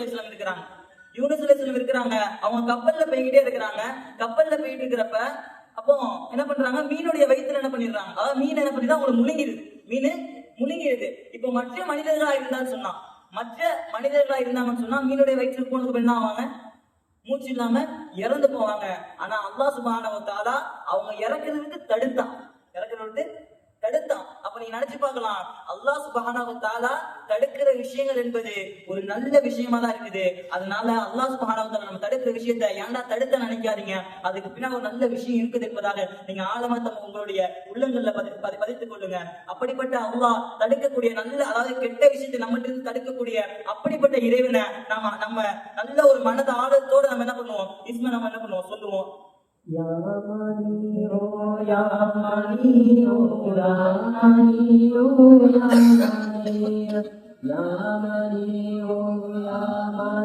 அலைஹிஸ்ஸலாம் இருக்கிறாங்க. யூனுஸ் அலைஹிஸ்ஸலாம் இருக்கிறாங்க. அவங்க கப்பல்ல போய்கிட்டே இருக்கிறாங்க. கப்பல்ல போயிட்டு இருக்கிறப்ப அப்போ என்ன பண்றாங்க, மீனுடைய வயிற்றுல என்ன பண்ணிடுறாங்க, அதாவது மீன் என்ன பண்ணிடுறா அவங்களை முழுங்கிடுது. மீன் முழுங்கிடுது. இப்போ மற்ற மனிதர்களா இருந்தான்னு சொன்னா, மற்ற மனிதர்களா இருந்தாங்கன்னு சொன்னா மீனுடைய வயிற்றுக்கு போனதுக்கு என்ன ஆவாங்க, மூச்சு இல்லாம இறந்து போவாங்க. ஆனா அல்லாஹ் சுப்ஹானஹு வ தஆலா அவங்க இறக்குறதுக்கு தடுத்தான். அப்ப நீங்க நினைச்சு பார்க்கலாம், அல்லாஹ் சுப்ஹானஹு வ தஆலா தடுக்கிற விஷயங்கள் என்பது ஒரு நல்ல விஷயமா தான் இருக்குது. அதனால அல்லாஹ் சுப்ஹானஹு வ தஆலா நம்ம தடுக்கிற விஷயத்தை ஏன்டா தடுத்த நினைக்காதீங்க, அதுக்கு பின்னாடி ஒரு நல்ல விஷயம் இருக்குது என்பதாக நீங்க ஆழமா உங்களுடைய உள்ளங்கள்ல பதித்துக் கொள்ளுங்க. அப்படிப்பட்ட அல்லாஹ் தடுக்கக்கூடிய நல்ல, அதாவது கெட்ட விஷயத்தை நம்மகிட்ட இருந்து தடுக்கக்கூடிய அப்படிப்பட்ட இறைவனை நம்ம நல்ல ஒரு மனத ஆழத்தோட நம்ம என்ன பண்ணுவோம், நம்ம என்ன பண்ணுவோம் சொல்லுவோம். Ya Maniyo, Ya Maniyo, Ya Maniyo, Ya Maniyo, Ya Maniyo, Ya Maniyo.